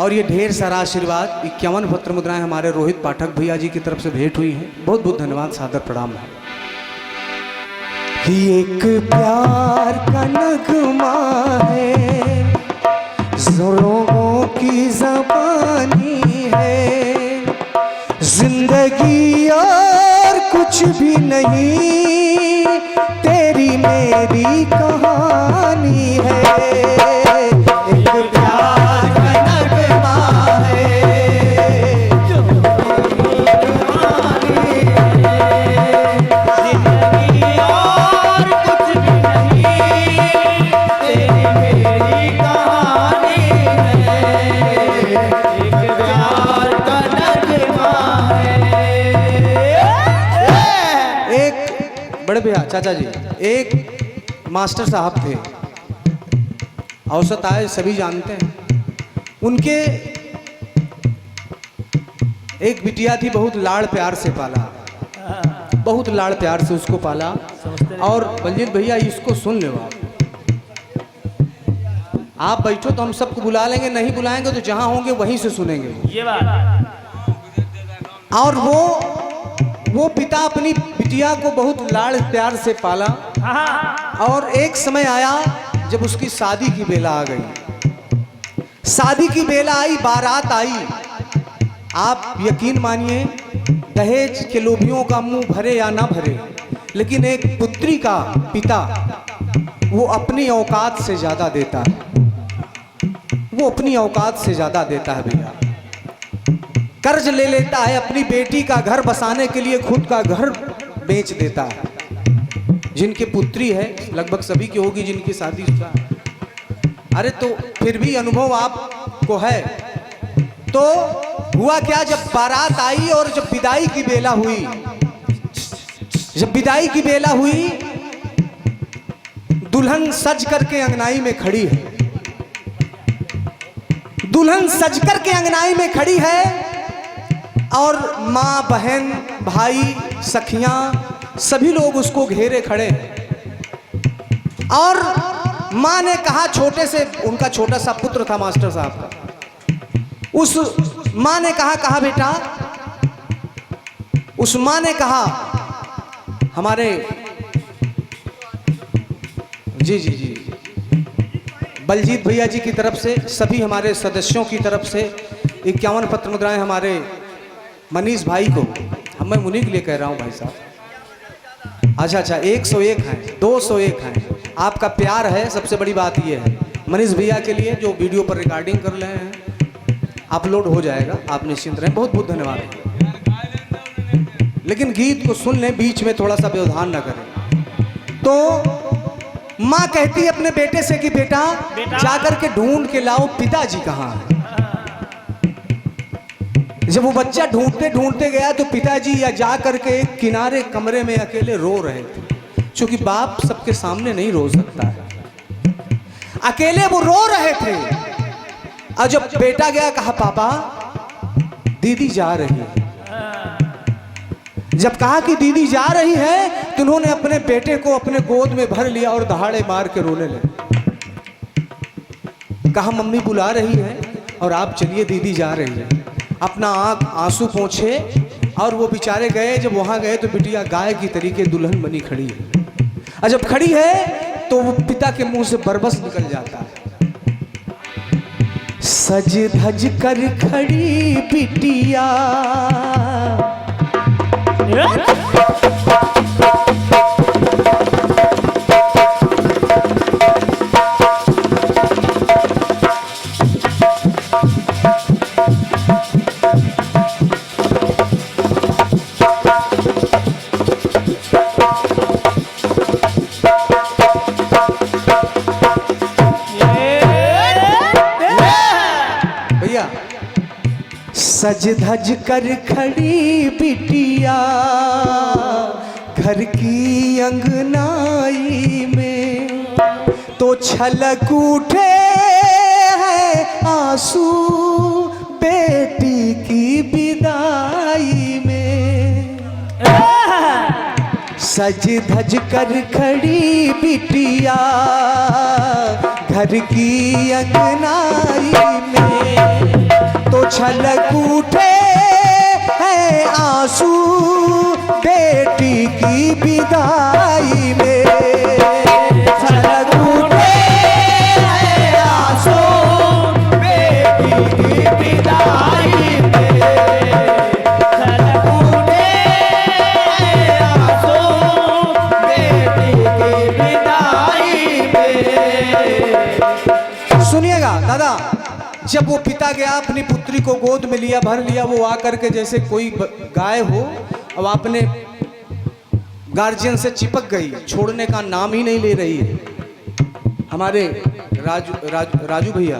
और ये ढेर सारा आशीर्वाद 51 पत्र मुद्राएं हमारे रोहित पाठक भैया जी की तरफ से भेंट हुई हैं। बहुत बहुत धन्यवाद, सादर प्रणाम है। एक प्यार का नगमा है, ज़ोरों की ज़बानी है, जिंदगी और कुछ भी नहीं, तेरी मेरी कहानी है। एक प्यार का नगमा है, जिंदगी और कुछ भी नहीं, तेरी मेरी कहानी है। एक प्यार का नगमा है। एक बड़े भैया चाचा जी, एक मास्टर साहब थे, औसत आए सभी जानते हैं। उनके एक बिटिया थी, बहुत लाड़ प्यार से पाला, बहुत लाड़ प्यार से उसको पाला। और बलजीत भैया इसको सुन लो, आप बैठो तो हम सबको बुला लेंगे, नहीं बुलाएंगे तो जहां होंगे वहीं से सुनेंगे ये बात। और वो पिता अपनी बिटिया को बहुत लाड़ प्यार से पाला। और एक समय आया जब उसकी शादी की बेला आ गई, शादी की बेला आई, बारात आई। आप यकीन मानिए, दहेज के लोभियों का मुंह भरे या ना भरे, लेकिन एक पुत्री का पिता वो अपनी औकात से ज्यादा देता है, वो अपनी औकात से ज्यादा देता है भैया। कर्ज ले लेता है, अपनी बेटी का घर बसाने के लिए खुद का घर बेच देता है। जिनकी पुत्री है, लगभग सभी की होगी जिनकी शादीशुदा, अरे तो फिर भी अनुभव आपको है। तो हुआ क्या, जब बारात आई और जब विदाई की बेला हुई, जब विदाई की बेला हुई, दुल्हन सज करके अंगनाई में खड़ी है, दुल्हन सज करके अंगनाई में खड़ी है। और माँ, बहन, भाई, सखियां सभी लोग उसको घेरे खड़े हैं। और माँ ने कहा, छोटे से उनका छोटा सा पुत्र था मास्टर साहब का, उस माँ ने कहा बेटा, उस माँ ने कहा हमारे जी बलजीत भैया जी की तरफ से, सभी हमारे सदस्यों की तरफ से 51 पत्र मुद्राएं हमारे मनीष भाई को, मैं उन्हीं के लिए कह रहा हूं भाई साहब। अच्छा 101 हैं, 201 हैं, आपका प्यार है, सबसे बड़ी बात यह है। मनीष भैया के लिए जो वीडियो पर रिकॉर्डिंग कर रहे हैं, अपलोड हो जाएगा, आप निश्चिंत रहें। बहुत बहुत धन्यवाद। लेकिन गीत को सुन लें, बीच में थोड़ा सा व्यवधान न करें। तो माँ कहती है अपने बेटे से कि बेटा जाकर के ढूंढ के लाओ पिताजी कहाँ हैं। जब वो बच्चा ढूंढते ढूंढते गया तो पिताजी या जा करके एक किनारे कमरे में अकेले रो रहे थे, क्योंकि बाप सबके सामने नहीं रो सकता है, अकेले वो रो रहे थे। और जब बेटा गया, कहा पापा दीदी जा रही है। जब कहा कि दीदी जा रही है, तो उन्होंने अपने बेटे को अपने गोद में भर लिया और दहाड़े मार के रोने लगे। कहा मम्मी बुला रही है और आप चलिए, दीदी जा रही है। अपना आंख आंसू पोंछे और वो बेचारे गए। जब वहां गए तो बिटिया गाय की तरीके दुल्हन बनी खड़ी है। और जब खड़ी है तो वो पिता के मुंह से बरबस निकल जाता है, सज धज कर खड़ी बिटिया। सज धज कर खड़ी बिटिया घर की अंगनाई में, तो छलक उठे हैं आंसू बेटी की विदाई में। सज धज कर खड़ी बिटिया घर की अंगनाई में, छलक उठे हैं आंसू बेटी की विदाई में। छलक उठे हैं आंसू बेटी की विदाई में। छलक उठे हैं आंसू बेटी की विदाई में। सुनिएगा दादा, जब वो पिता गया अपनी पुत्री को गोद में लिया, भर लिया, वो आकर के जैसे कोई गाय हो अब आपने गार्जियन से चिपक गई, छोड़ने का नाम ही नहीं ले रही है। हमारे राजू भैया,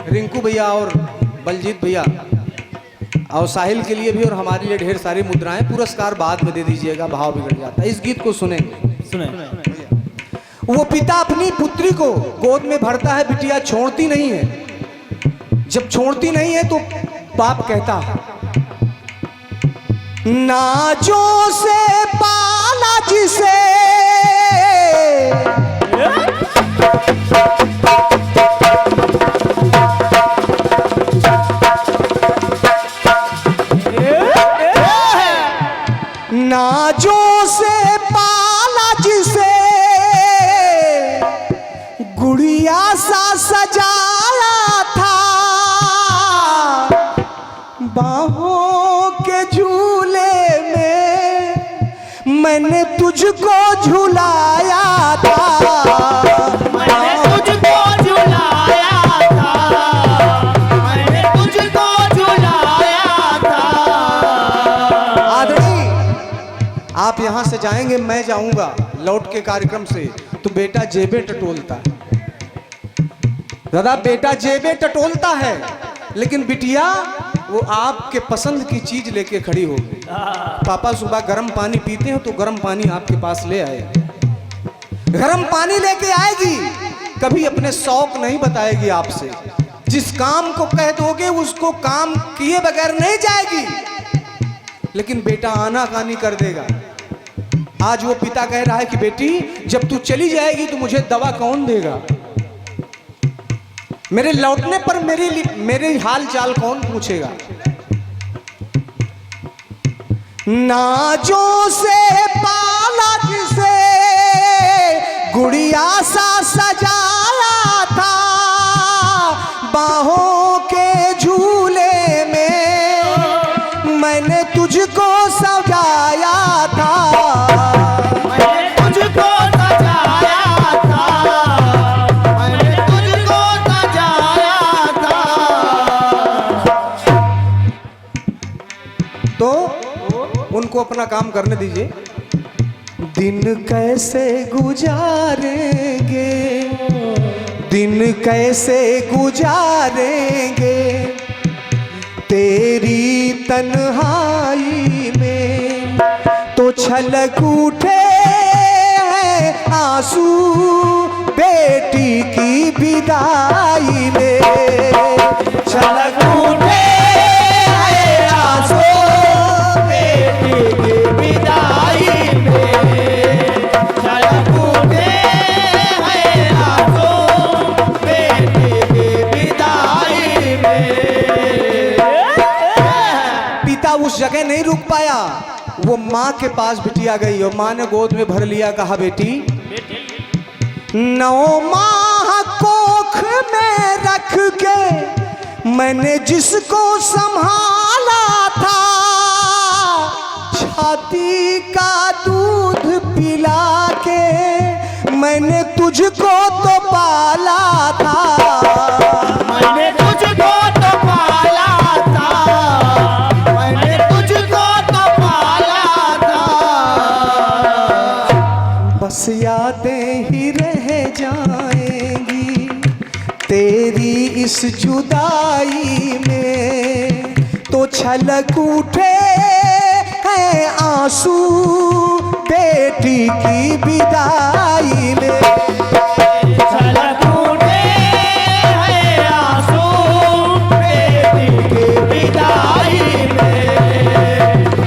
रिंकू भैया और बलजीत भैया और साहिल के लिए भी और हमारे लिए ढेर सारी मुद्राएं, पुरस्कार बाद में दे दीजिएगा, भाव बिगड़ जाता है। इस गीत को सुने। वो पिता अपनी पुत्री को गोद में भरता है, बिटिया छोड़ती नहीं है। जब छोड़ती नहीं है तो बाप कहता है, नाजों से पाला जिसे नाजों से पाला जिसे गुड़िया सा सजाया था, बाहों के झूले में मैंने तुझको झुलाया था। मैंने तुझको झुलाया था, मैंने तुझको झुलाया था। आदरणीय, आप यहाँ से जाएंगे, मैं जाऊंगा लौट के कार्यक्रम से, तो बेटा जेबे टटोलता है। दादा, बेटा जेबे टटोलता है, लेकिन बिटिया वो आपके पसंद की चीज लेके खड़ी होगी। पापा सुबह गर्म पानी पीते हो तो गर्म पानी आपके पास ले आए, गर्म पानी लेके आएगी, कभी अपने शौक नहीं बताएगी आपसे। जिस काम को कह दोगे उसको काम किए बगैर नहीं जाएगी, लेकिन बेटा आनाकानी कर देगा। आज वो पिता कह रहा है कि बेटी जब तू चली जाएगी तो मुझे दवा कौन देगा, मेरे लौटने पर मेरे हाल चाल कौन पूछेगा। नाजों से पाला जिसे गुड़िया सा सजाया था, बाहों के झूले में मैंने तुझको सजाया था। मैंने तुझको सजाया था, मैंने तुझको सजाया था। तो उनको अपना काम करने दीजिए। दिन कैसे गुजारेंगे, दिन कैसे गुजारेंगे तेरी तन्हाई में, तो छलक उठे हैं आंसू बेटी की विदाई में। छलक उठे हैं आंसू बेटी की विदाई में। छलक उठे हैं आंसू बेटी की विदाई में। पिता उस जगह नहीं रुक पाया, वो माँ के पास बिटिया गई और माँ ने गोद में भर लिया, कहा बेटी 9 माह कोख में रख के मैंने जिसको संभाला था, छाती का दूध पिला के मैंने तुझको तो पाला था। मैंने तुझको तो पाला था, मैंने तुझको तो पाला था। बस यादें ही रह जाएंगी तेरी इस जुदाई में, तो छलक उठे हैं आंसू बेटी की विदाई में। छलक उठे हैं आंसू बेटी की विदाई में।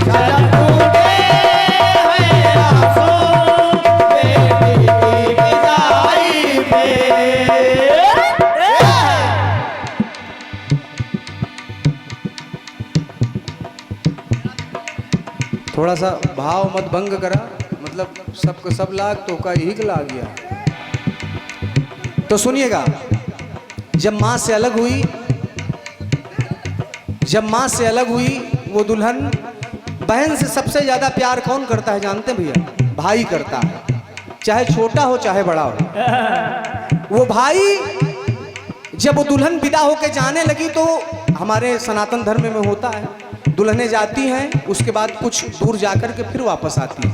छलक उठे हैं आंसू बेटी की विदाई में। थोड़ा सा भाव मत भंग करा, मतलब सबको सब लाग तो का ही लाग गया। तो सुनिएगा, जब माँ से अलग हुई वो दुल्हन, बहन से सबसे ज्यादा प्यार कौन करता है जानते हैं भैया? भाई करता है, चाहे छोटा हो चाहे बड़ा हो। वो भाई जब वो दुल्हन विदा होके जाने लगी तो हमारे सनातन धर्म में होता है, दुल्हनें जाती हैं उसके बाद कुछ दूर जाकर के फिर वापस आती है।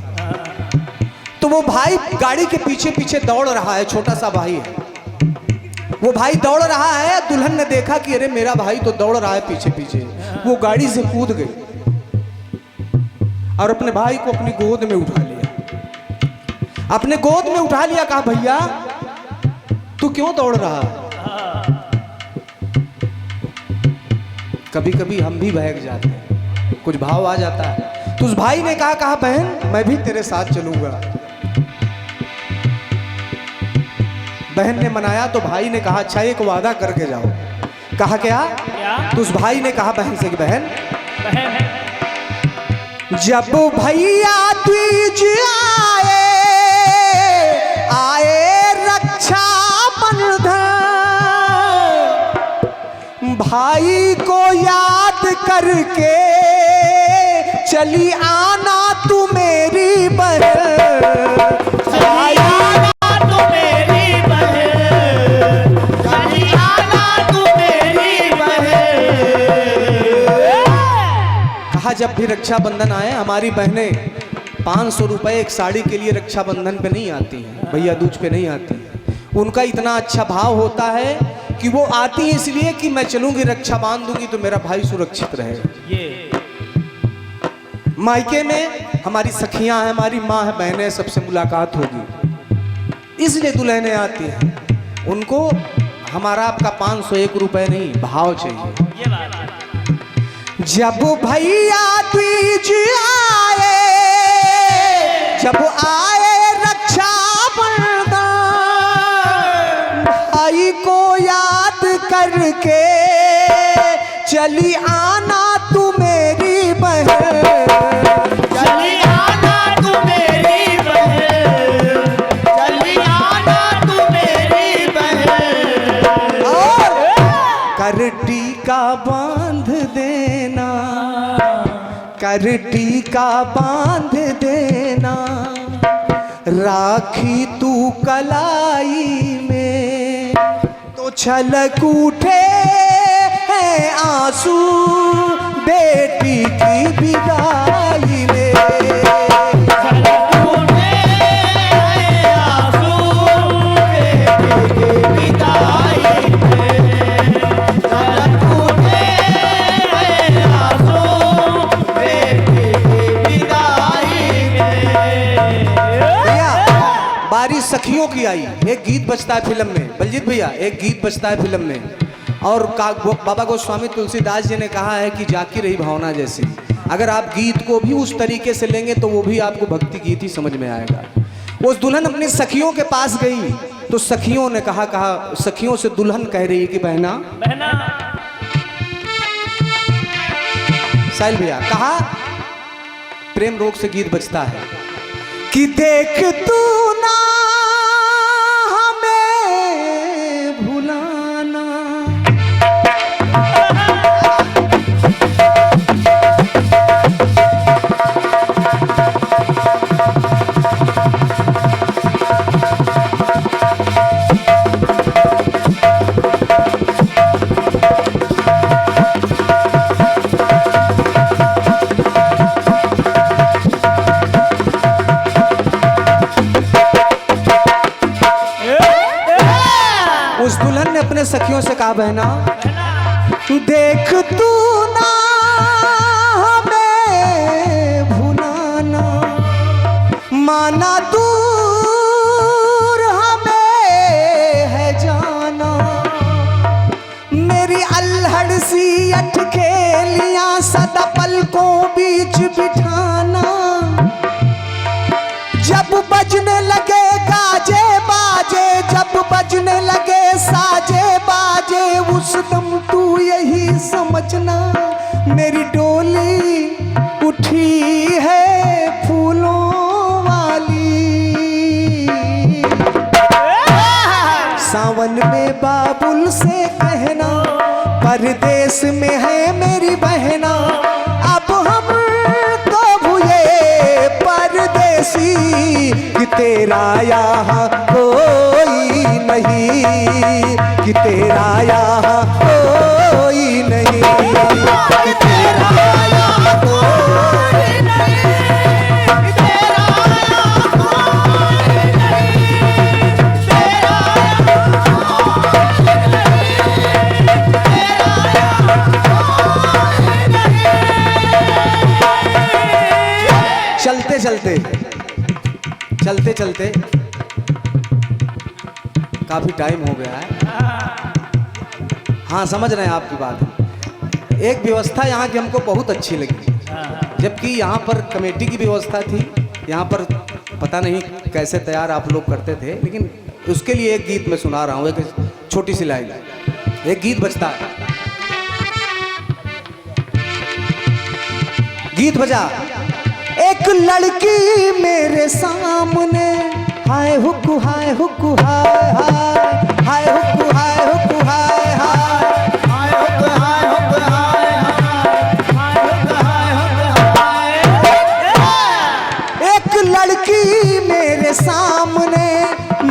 तो वो भाई गाड़ी के पीछे पीछे दौड़ रहा है, छोटा सा भाई है, वो भाई दौड़ रहा है। दुल्हन ने देखा कि अरे मेरा भाई तो दौड़ रहा है पीछे पीछे, वो गाड़ी से कूद गई और अपने भाई को अपनी गोद में उठा लिया। कहा भैया तू क्यों दौड़ रहा है? कभी कभी हम भी बहक जाते हैं, कुछ भाव आ जाता है। तो उस भाई ने कहा बहन मैं भी तेरे साथ चलूंगा। बहन ने मनाया तो भाई ने कहा अच्छा एक वादा करके जाओ। कहा क्या? तो उस भाई ने कहा बहन से कि बहन जब भैया द्विज आए रक्षा बंधन, भाई को याद करके चली आना तू मेरी बहन। जब भी रक्षाबंधन आए हमारी बहनें 500 रुपए एक साड़ी के लिए रक्षाबंधन पे नहीं आती हैं, भैया दूज पे नहीं आती हैं। उनका इतना अच्छा भाव होता है कि वो आती है इसलिए कि मैं चलूंगी रक्षा बांध दूंगी तो मेरा भाई सुरक्षित रहेगा। मायके में हमारी सखियां हैं, हमारी माँ है, बहनें, सबसे मुलाकात होगी इसलिए दुल्हनें आती हैं। उनको हमारा आपका 501 रुपए नहीं, भाव चाहिए। जब भैया द्विज आए रक्षा बंधन, भाई को याद करके चली आना तू मेरी बहन। चली आना तू मेरी बहन, चली आना तू मेरी बहन। और कर टीका बांध देना, कर टीका बांध देना, राखी तू कलाई में तो छलक उठे हैं आंसू बेटी की विदाई में। सखियों की आई, एक गीत बजता है फिल्म में, बलजीत भैया एक गीत बजता है फिल्म में, और बाबा गोस्वामी तुलसीदास जी ने कहा है कि जाकी रही भावना जैसी। अगर आप गीत को भी उस तरीके से लेंगे तो वो भी आपको भक्ति गीत ही समझ में आएगा। उस दुल्हन अपनी सखियों के पास गई तो सखियों ने कहा सखियों से दुल्हन कह रही है कि बहना साहिल भैया कहा, प्रेम रोग से गीत बजता है कि देख तू ना सखियों से कहा बहना देख तू ना हमें भुलाना, माना दूर हमें है जाना, मेरी अल्हड़ सी अटखेलियां सदा पलकों बीच बिठाना, जब बजने लगे गाजे बाजे, जब बजने लगे साजे बाजे, उस दम तू यही समझना मेरी डोली उठी है फूलों वाली, सावन में बाबुल से कहना परदेश में है मेरी बहना, अब हम तो भूले परदेसी कि तेरा यहाँ कोई नहीं, कि तेरा यहाँ कोई नहीं, कि तेरा यहाँ कोई नहीं, कि तेरा यहाँ कोई नहीं, तेरा चलते चलते चलते चलते काफी टाइम हो गया है। हाँ, समझ रहे हैं आपकी बात। एक व्यवस्था यहाँ की हमको बहुत अच्छी लगी, जबकि यहाँ पर कमेटी की व्यवस्था थी, यहाँ पर पता नहीं कैसे तैयार आप लोग करते थे, लेकिन उसके लिए एक गीत मैं सुना रहा हूँ, एक छोटी सी लाइन, एक गीत बजता है। गीत बजा। एक लड़की मेरे सामने, हाय हुक्कू हाय हुक्कू हाय हाय, हाय हुक्कू हाय हुक्कू हाय हाय, हाय हुक्कू हाय हुक्कू हाय हाय, हाय हुक्कू हाय हुक्कू हाय। एक लड़की मेरे सामने,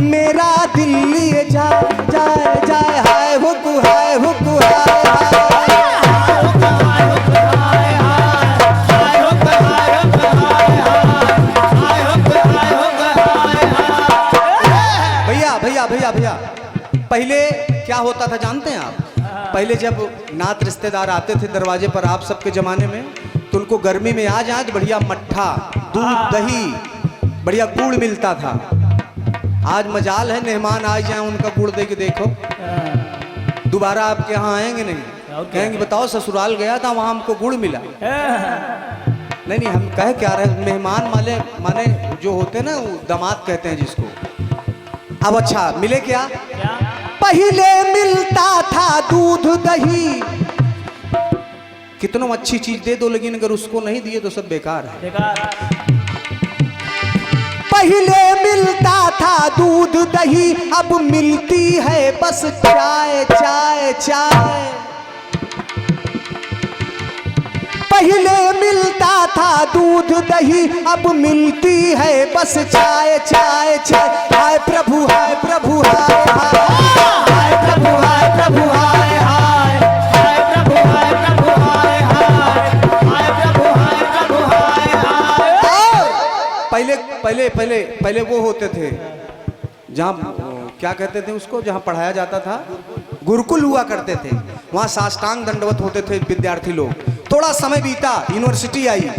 मेरा दिल लिए जाए जाए जाए, हाय हुक्कू हाय हुक्कू हाय हाय। भैया भैया पहले क्या होता था जानते हैं आप? पहले जब नात रिश्तेदार आते थे दरवाजे पर आप सबके जमाने में, तो उनको गर्मी में आ जाए तो बढ़िया मट्ठा, दूध, दही, बढ़िया गुड़ मिलता था। आज मजाल है मेहमान आ जाए उनका गुड़ दे के देखो, दोबारा आपके यहाँ आएंगे नहीं, कहेंगे बताओ ससुराल गया था वहाँ हमको गुड़ मिला। नहीं नहीं, हम कह क्या रहे, मेहमान माने जो होते ना वो दामाद कहते हैं जिसको। अब अच्छा मिले क्या? पहले मिलता था दूध दही, कितनों अच्छी चीज दे दो, लेकिन अगर उसको नहीं दिए तो सब बेकार है। पहले मिलता था दूध दही, अब मिलती है बस चाय चाय चाय। पहले मिलता था दूध दही, अब मिलती है बस चाय चाय चाय। हाय प्रभु हाय प्रभु हाय हाय, हाय प्रभु हाय प्रभु हाय हाय, हाय प्रभु हाय प्रभु हाय हाय, हाय प्रभु हाय प्रभु हाय हाय। पहले पहले पहले पहले वो होते थे जहाँ क्या कहते थे उसको, जहाँ पढ़ाया जाता था, गुरुकुल हुआ करते थे, वहाँ साष्टांग दंडवत होते थे विद्यार्थी लोग। थोड़ा समय बीता, यूनिवर्सिटी आई,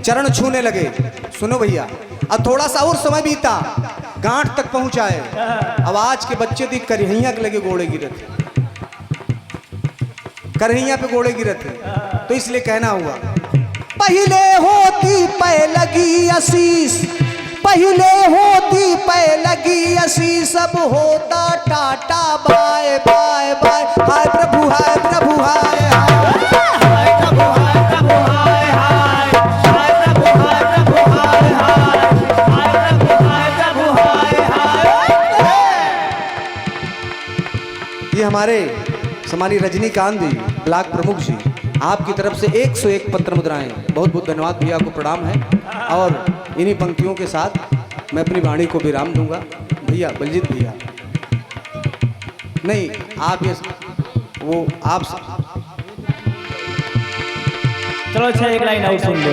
चरण छूने लगे। सुनो भैया, अब थोड़ा सा और समय बीता, गांठ तक पहुंचाए। अब आज के बच्चे थी करहिया के लगे घोड़े गिरे थे, करहिया पे घोड़े गिरे थे, तो इसलिए कहना हुआ। पहले होती पै लगी आशीष, पहले होती पै लगी आशीष, अब होता टाटा बाय बाय बाय। हाय प्रभु हाय प्रभु हाय हाय, ये हमारे सम्मानीय रजनीकांत जी ब्लॉक प्रमुख जी, आपकी तरफ से 101 पत्र मुद्राएं, बहुत बहुत धन्यवाद भैया को प्रणाम है। और इन्हीं पंक्तियों के साथ मैं अपनी वाणी को विराम दूंगा। भैया बलजीत भैया, नहीं आप ये वो आप चलो अच्छा एक लाइन और सुन लो।